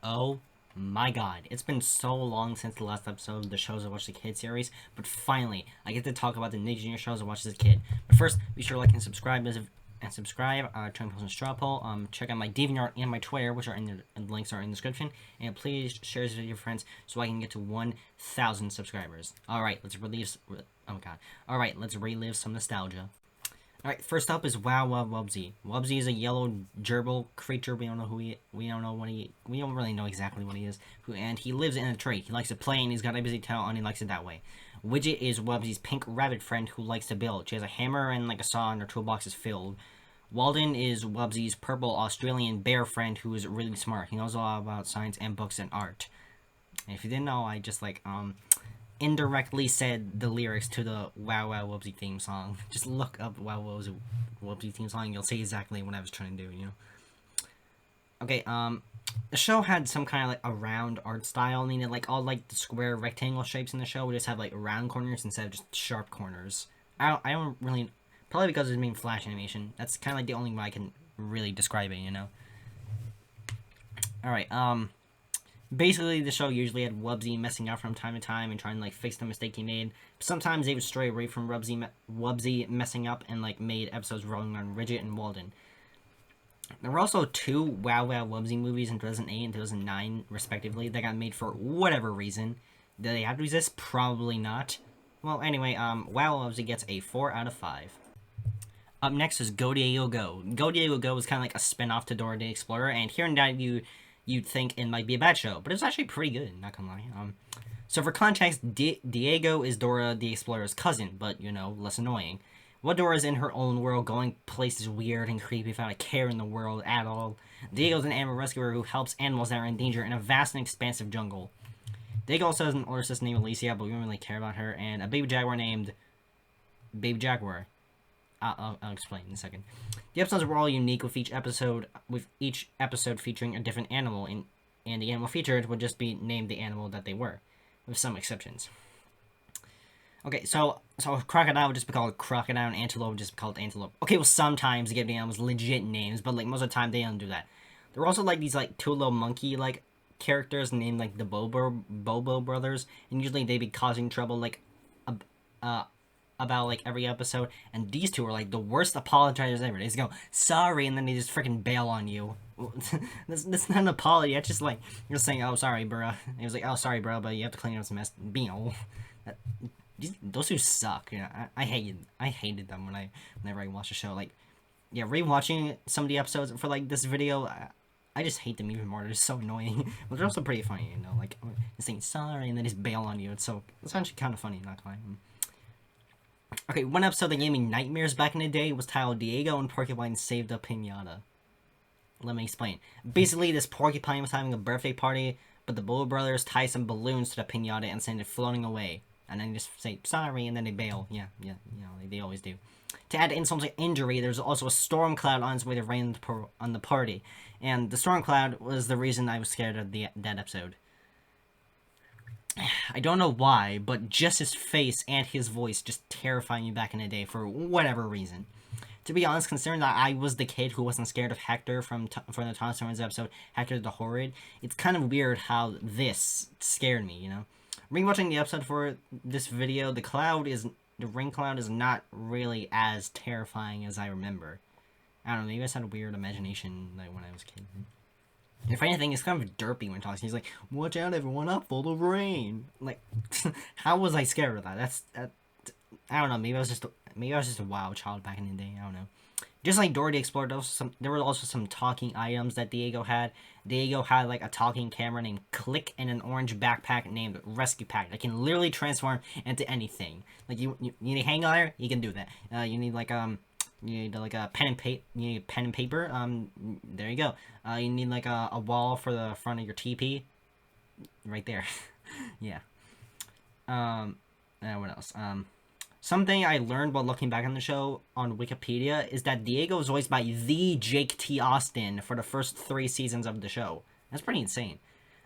Oh my god, it's been so long since the last episode of the shows I watched the kid series, but finally, I get to talk about the Nick Jr. shows I watched as a kid. But first, be sure to like and subscribe, turn post and straw poll, check out my DeviantArt and my Twitter, which are the links are in the description, and please share this with your friends so I can get to 1,000 subscribers. Alright, let's relive some nostalgia. Alright, first up is Wubsy. Wubsy is a yellow gerbil creature. We don't really know exactly what he is. And he lives in a tree. He likes to play and he's got a busy tail and he likes it that way. Widget is Wubsy's pink rabbit friend who likes to build. She has a hammer and like a saw and her toolbox is filled. Walden is Wubsy's purple Australian bear friend who is really smart. He knows a lot about science and books and art. And if you didn't know, I just indirectly said the lyrics to the Wow Wow Wubsy theme song. Just look up Wow Wow Wubsy theme song and you'll see exactly what I was trying to do, you know? Okay, the show had some kind of like a round art style, meaning like all like the square rectangle shapes in the show would just have like round corners instead of just sharp corners. I don't really, probably because it's being flash animation. That's kind of like the only way I can really describe it, you know? Alright, basically, the show usually had Wubsy messing up from time to time and trying to, like, fix the mistake he made. Sometimes they would stray away from Wubsy messing up and, like, made episodes rolling on Widget and Walden. There were also two Wow Wow Wubsy movies in 2008 and 2009, respectively, that got made for whatever reason. Did they have to exist? Probably not. Well, anyway, Wow Wubsy gets a 4 out of 5. Up next is Go Diego Go. Go Diego Go is kind of like a spin-off to Dora the Explorer, and here and that you'd think it might be a bad show, but it's actually pretty good, not gonna lie. So for context, Diego is Dora the Explorer's cousin, but, you know, less annoying. While Dora's in her own world, going places weird and creepy without a care in the world at all, Diego's an animal rescuer who helps animals that are in danger in a vast and expansive jungle. Diego also has an older sister named Alicia, but we don't really care about her, and a baby jaguar named Baby Jaguar. I'll explain in a second. The episodes were all unique with each episode featuring a different animal, and the animal featured would just be named the animal that they were, with some exceptions. Okay, so crocodile would just be called crocodile, and antelope would just be called antelope. Okay, well sometimes they give the animals legit names, but like most of the time they don't do that. There were also like these like two little monkey like characters named like the Bobo brothers, and usually they'd be causing trouble like about like every episode, and these two are like the worst apologizers ever. They just go sorry and then they just freaking bail on you. that's not an apology. That's just like you're saying, oh sorry bruh. He was like, oh sorry bro, but you have to clean up some mess. Those two suck. You know, I hated them whenever I watched the show. Like, yeah, rewatching some of the episodes for like this video, I just hate them even more. They're just so annoying, but they're also pretty funny. You know, like just saying sorry and then just bail on you. It's actually kind of funny. Not gonna lie. Okay, one episode that gave me nightmares back in the day was titled Diego and Porcupine Saved a Pinata. Let me explain. Basically, this porcupine was having a birthday party, but the Bull brothers tie some balloons to the pinata and send it floating away. And then just say, sorry, and then they bail. Yeah, you know, they always do. To add insult to injury, there's also a storm cloud on its way to rain on the party. And the storm cloud was the reason I was scared of that episode. I don't know why, but just his face and his voice just terrified me back in the day for whatever reason. To be honest, considering that I was the kid who wasn't scared of Hector from the Thomas Jones episode, Hector the Horrid, it's kind of weird how this scared me, you know? Rewatching the episode for this video, the rain cloud is not really as terrifying as I remember. I don't know, maybe I just had a weird imagination like when I was a kid. If anything, it's kind of derpy when talking. He's like, watch out everyone, I'm full of rain. Like, how was I scared of that? I don't know, maybe I was just a wild child back in the day, I don't know. Just like Dora the Explorer, there were also some talking items that Diego had. Diego had like a talking camera named Click and an orange backpack named Rescue Pack that can literally transform into anything. Like you need a hang glider, you can do that. You need like a pen and paper. There you go. You need like a wall for the front of your TP. Right there. Yeah. What else? Something I learned while looking back on the show on Wikipedia is that Diego was voiced by the Jake T. Austin for the first 3 seasons of the show. That's pretty insane.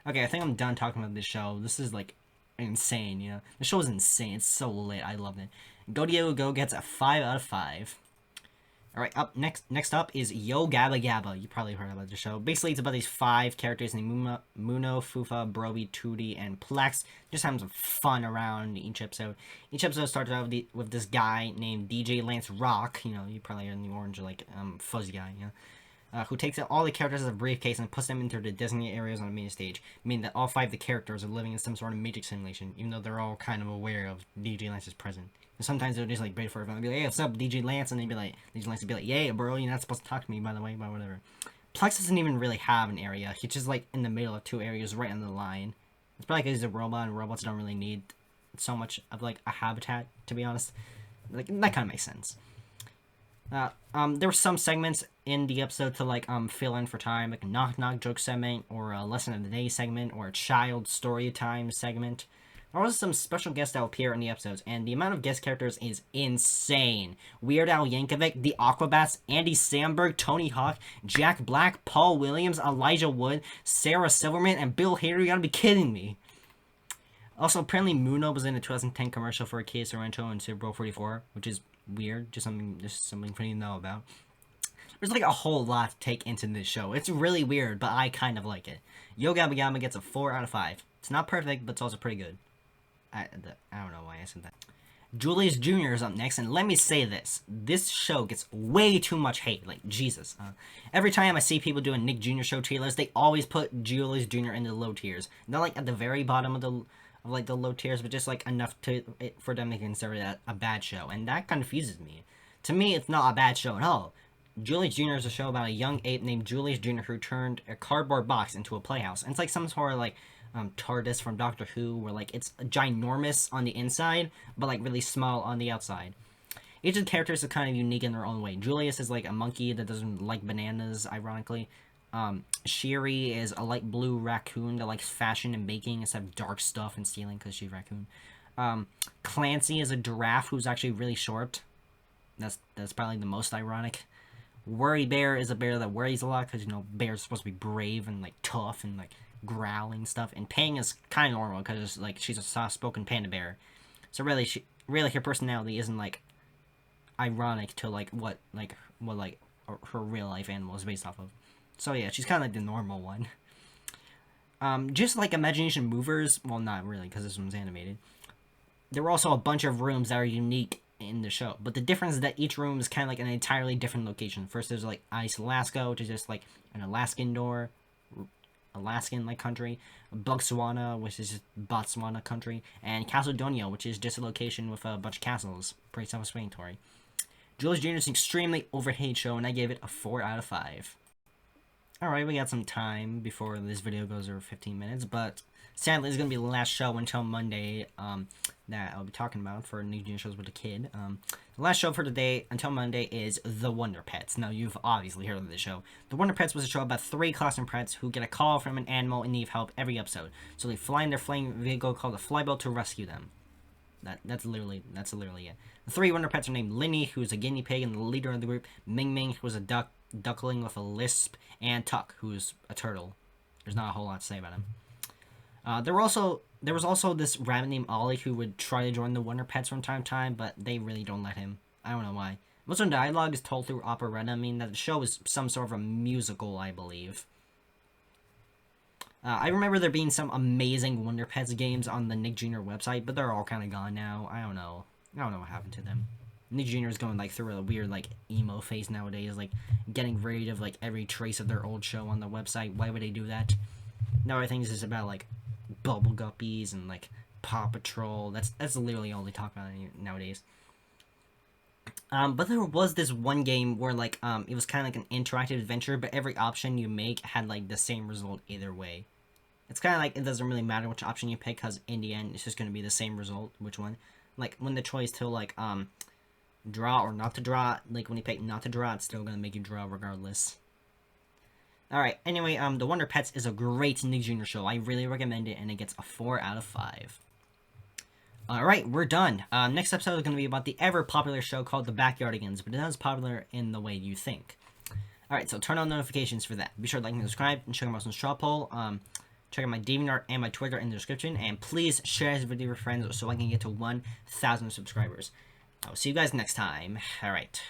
Okay, I think I'm done talking about this show. This is like insane, you know. The show is insane. It's so lit. I love it. Go Diego Go gets a 5 out of 5. Alright, next up is Yo Gabba Gabba. You probably heard about the show. Basically, it's about these 5 characters named Muno, Fufa, Broby, Tootie, and Plex. Just having some fun around each episode. Each episode starts out with this guy named DJ Lance Rock. You know, you probably are in the orange, like, fuzzy guy, you know. Who takes out all the characters as a briefcase and puts them into the designated areas on the main stage, meaning that all 5 of the characters are living in some sort of magic simulation, even though they're all kind of aware of DJ Lance's presence. And sometimes they'll just like wait for everyone to be like, hey, what's up, DJ Lance? And they'd be like, DJ Lance would be like, yeah, bro, you're not supposed to talk to me, by the way, but whatever. Plex doesn't even really have an area. He's just like in the middle of 2 areas right on the line. It's probably because he's a robot, and robots don't really need so much of like a habitat, to be honest. Like, that kind of makes sense. There were some segments in the episode to like fill in for time, like a knock knock joke segment, or a lesson of the day segment, or a child story time segment. There was some special guests that will appear in the episodes, and the amount of guest characters is insane. Weird Al Yankovic, the Aquabats, Andy Samberg, Tony Hawk, Jack Black, Paul Williams, Elijah Wood, Sarah Silverman, and Bill Hader. You gotta be kidding me. Also, apparently Muno was in a 2010 commercial for a Kia Sorento and Super Bowl 44, which is weird. Just something for you to know about. There's like a whole lot to take into this show. It's really weird, but I kind of like it. Yo Gabba Gabba gets a 4 out of 5. It's not perfect, but it's also pretty good. I don't know why I said that. Julius Jr. is up next, and let me say this. This show gets way too much hate. Like, Jesus. Every time I see people doing Nick Jr. show trailers, they always put Julius Jr. in the low tiers. Not like at the very bottom of the low tiers, but just like enough for them to consider that a bad show. And that confuses me. To me, it's not a bad show at all. Julius Jr. is a show about a young ape named Julius Jr. who turned a cardboard box into a playhouse. And it's like some sort of like TARDIS from Doctor Who, where like it's ginormous on the inside, but like really small on the outside. Each of the characters is kind of unique in their own way. Julius is like a monkey that doesn't like bananas, ironically. Sherry is a light blue raccoon that likes fashion and baking instead of dark stuff and stealing because she's a raccoon. Clancy is a giraffe who's actually really short. That's probably the most ironic. Worry Bear is a bear that worries a lot because, you know, bears are supposed to be brave and like tough and like growling stuff. And Pang is kind of normal because like she's a soft-spoken panda bear. So really, her personality isn't like ironic to like what her real life animal is based off of. So yeah, she's kind of like the normal one. Just like Imagination Movers, well, not really because this one's animated. There were also a bunch of rooms that are unique in the show, but the difference is that each room is kind of like an entirely different location. First, there's like Ice Alaska, which is just like an Alaskan like country, Botswana, which is just Botswana country, and Caledonia, which is just a location with a bunch of castles. Pretty self-explanatory. Julius Jr. is an extremely overhated show, and I gave it a 4 out of 5. Alright, we got some time before this video goes over 15 minutes, but sadly, it's going to be the last show until Monday that I'll be talking about for Nick Jr. shows with a kid. The last show for today until Monday is The Wonder Pets. Now, you've obviously heard of this show. The Wonder Pets was a show about 3 classroom pets who get a call from an animal in need of help every episode. So they fly in their flying vehicle called a flyboat to rescue them. That's literally it. The 3 Wonder Pets are named Linny, who's a guinea pig and the leader of the group, Ming Ming, who's a duckling with a lisp, and Tuck, who's a turtle. There's not a whole lot to say about him. There was also this rabbit named Ollie who would try to join the Wonder Pets from time to time, but they really don't let him. I don't know why. Most of the dialogue is told through operetta, meaning that the show is some sort of a musical, I believe. I remember there being some amazing Wonder Pets games on the Nick Jr. website, but they're all kind of gone now. I don't know what happened to them. Nick Jr. is going like through a weird like emo phase nowadays, like getting rid of like every trace of their old show on the website. Why would they do that? Now everything's just about like Bubble Guppies and like Paw Patrol. That's literally all they talk about nowadays. But there was this one game where like it was kind of like an interactive adventure, but every option you make had like the same result either way. It's kind of like it doesn't really matter which option you pick because in the end it's just going to be the same result. Which one? Like when the choice to like draw or not to draw, like when you pick not to draw, it's still going to make you draw regardless. Alright, anyway, The Wonder Pets is a great Nick Jr. show. I really recommend it, and it gets a 4 out of 5. Alright, we're done. Next episode is going to be about the ever-popular show called The Backyardigans, but it's not as popular in the way you think. Alright, so turn on notifications for that. Be sure to like and subscribe, and check out my straw poll. Check out my DeviantArt and my Twitter in the description, and please share this video with friends so I can get to 1,000 subscribers. I will see you guys next time. Alright.